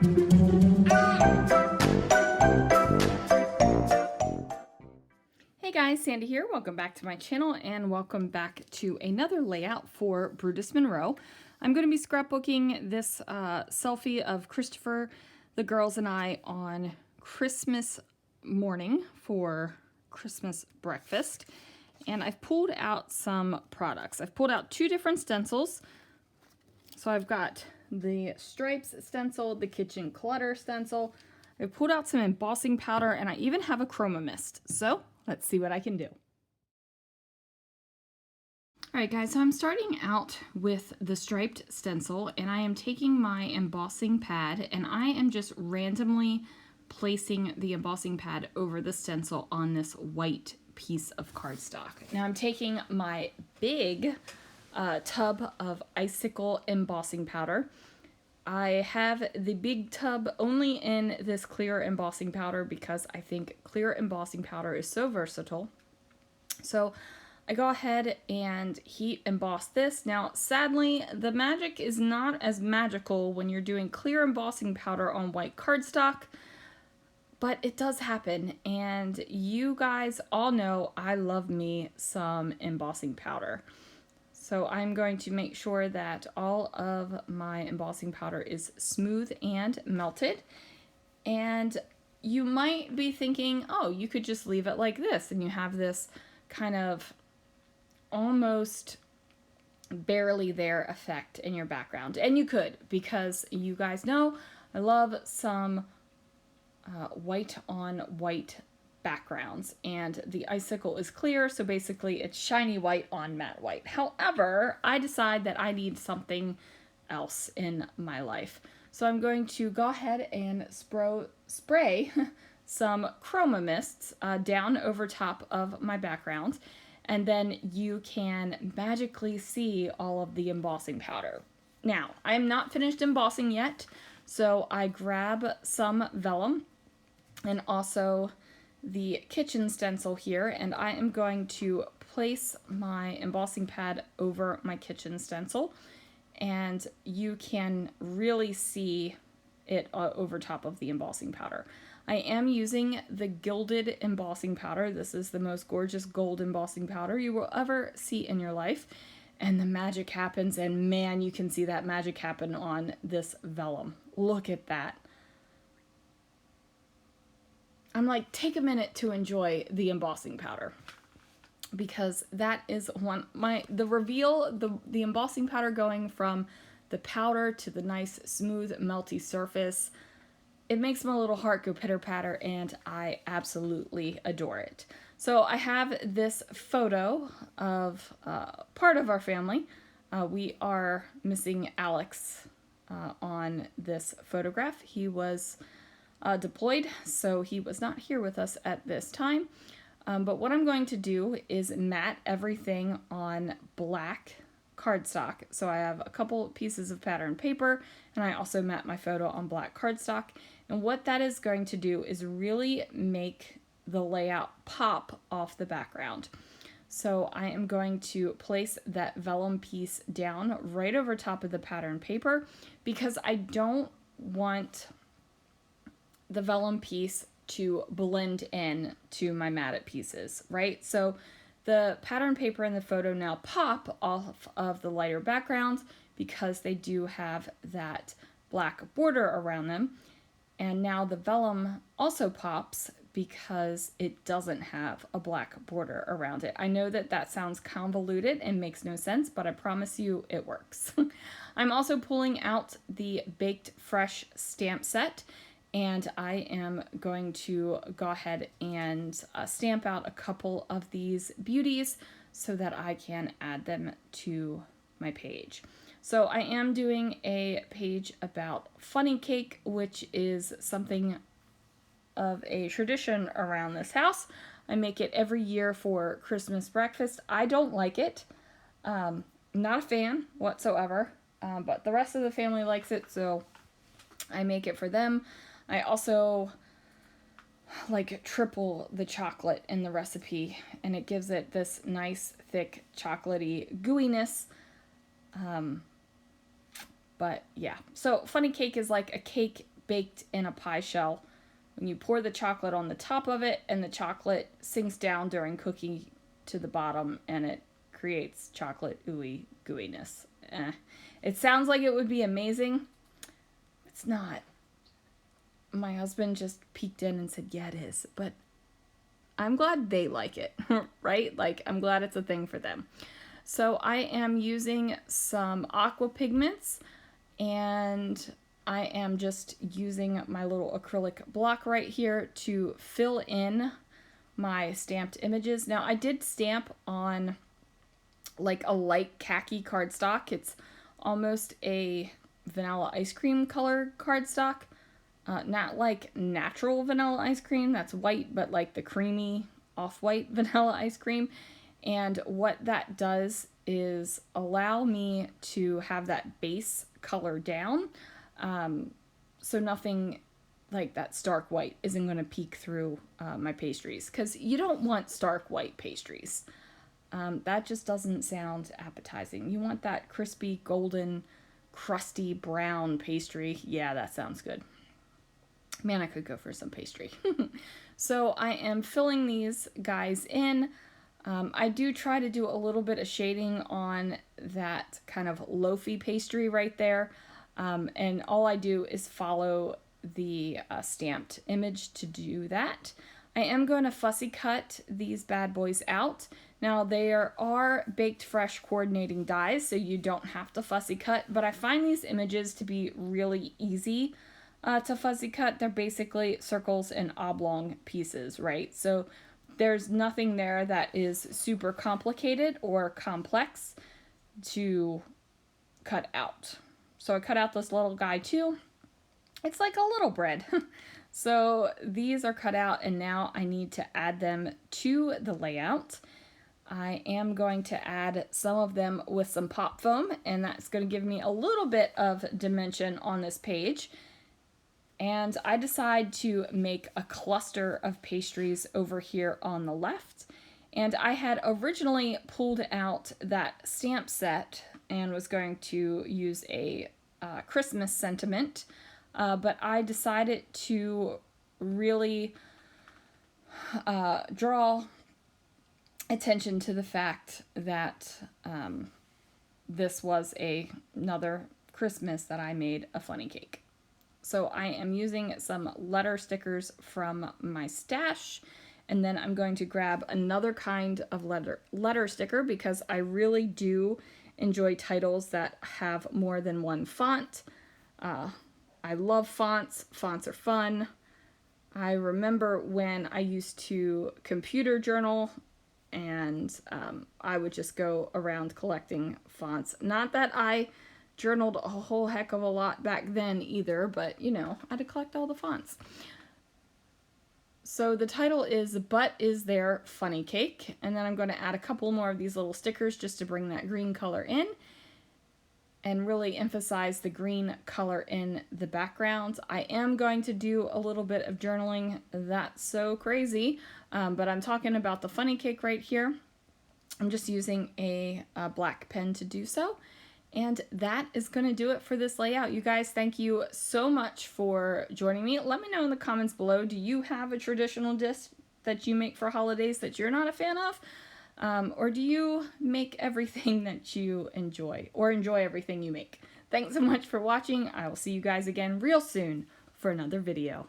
Hey guys, Sandy here. Welcome back to my channel and welcome back to another layout for Brutus Monroe. I'm going to be scrapbooking this selfie of Christopher, the girls, and I on Christmas morning for Christmas breakfast. And I've pulled out some products. I've pulled out two different stencils. So I've got the stripes stencil, the kitchen clutter stencil. I've pulled out some embossing powder, and I even have a chroma mist. So let's see what I can do. All right, guys, so I'm starting out with the striped stencil, and I am taking my embossing pad, and I am just randomly placing the embossing pad over the stencil on this white piece of cardstock. Now I'm taking my big tub of icicle embossing powder. I have the big tub only in this clear embossing powder because I think clear embossing powder is so versatile. So I go ahead and heat emboss this. Now, sadly, the magic is not as magical when you're doing clear embossing powder on white cardstock, but it does happen, and you guys all know I love me some embossing powder. So I'm going to make sure that all of my embossing powder is smooth and melted. And you might be thinking, oh, you could just leave it like this and you have this kind of almost barely there effect in your background. And you could, because you guys know I love some white on white backgrounds, and the icicle is clear, so basically it's shiny white on matte white. However, I decide that I need something else in my life, so I'm going to go ahead and spray some chroma mists down over top of my background, and then you can magically see all of the embossing powder. Now, I'm not finished embossing yet, so I grab some vellum and also the kitchen stencil here, and I am going to place my embossing pad over my kitchen stencil, and you can really see it over top of the embossing powder. I am using the gilded embossing powder. This is the most gorgeous gold embossing powder you will ever see in your life, and the magic happens, and man, you can see that magic happen on this vellum. Look at that. I'm like, take a minute to enjoy the embossing powder, because that is the reveal, the embossing powder going from the powder to the nice smooth melty surface. It makes my little heart go pitter patter, and I absolutely adore it. So I have this photo of part of our family. We are missing Alex on this photograph. He was deployed, so he was not here with us at this time. But what I'm going to do is matte everything on black cardstock. So I have a couple pieces of pattern paper, and I also matte my photo on black cardstock. And what that is going to do is really make the layout pop off the background. So I am going to place that vellum piece down right over top of the pattern paper, because I don't want the vellum piece to blend in to my matted pieces, right? So the pattern paper and the photo now pop off of the lighter backgrounds because they do have that black border around them. And now the vellum also pops because it doesn't have a black border around it. I know that that sounds convoluted and makes no sense, but I promise you it works. I'm also pulling out the Baked Fresh stamp set, and I am going to go ahead and stamp out a couple of these beauties so that I can add them to my page. So I am doing a page about funny cake, which is something of a tradition around this house. I make it every year for Christmas breakfast. I don't like it. Not a fan whatsoever, but the rest of the family likes it, so I make it for them. I also like triple the chocolate in the recipe, and it gives it this nice thick chocolatey gooiness. But yeah, so funny cake is like a cake baked in a pie shell. When you pour the chocolate on the top of it, and the chocolate sinks down during cooking to the bottom, and it creates chocolate ooey gooiness. It sounds like it would be amazing. It's not. My husband just peeked in and said, yeah, it is. But I'm glad they like it, right? Like, I'm glad it's a thing for them. So I am using some Aqua Pigments, and I am just using my little acrylic block right here to fill in my stamped images. Now, I did stamp on like a light khaki cardstock. It's almost a vanilla ice cream color cardstock. Not like natural vanilla ice cream, that's white, but like the creamy off-white vanilla ice cream. And what that does is allow me to have that base color down. So nothing like that stark white isn't going to peek through my pastries, because you don't want stark white pastries. That just doesn't sound appetizing. You want that crispy, golden, crusty, brown pastry. Yeah, that sounds good. Man, I could go for some pastry. So I am filling these guys in. I do try to do a little bit of shading on that kind of loafy pastry right there. And all I do is follow the stamped image to do that. I am going to fussy cut these bad boys out. Now, there are baked fresh coordinating dies, so you don't have to fussy cut, but I find these images to be really easy to fussy cut. They're basically circles and oblong pieces, right? So there's nothing there that is super complicated or complex to cut out. So I cut out this little guy too. It's like a little bread. So these are cut out, and now I need to add them to the layout. I am going to add some of them with some pop foam, and that's going to give me a little bit of dimension on this page. And I decide to make a cluster of pastries over here on the left. And I had originally pulled out that stamp set and was going to use a Christmas sentiment, but I decided to really draw attention to the fact that this was another Christmas that I made a funny cake. So I am using some letter stickers from my stash, and then I'm going to grab another kind of letter sticker, because I really do enjoy titles that have more than one font. I love fonts. Fonts are fun. I remember when I used to computer journal, and I would just go around collecting fonts. Not that I journaled a whole heck of a lot back then either, but you know, I had to collect all the fonts. So the title is But Is There Funny Cake? And then I'm going to add a couple more of these little stickers just to bring that green color in and really emphasize the green color in the background. I am going to do a little bit of journaling. That's so crazy, but I'm talking about the funny cake right here. I'm just using a black pen to do so. And that is going to do it for this layout. You guys, thank you so much for joining me. Let me know in the comments below, do you have a traditional dish that you make for holidays that you're not a fan of? Or do you make everything that you enjoy, or enjoy everything you make? Thanks so much for watching. I will see you guys again real soon for another video.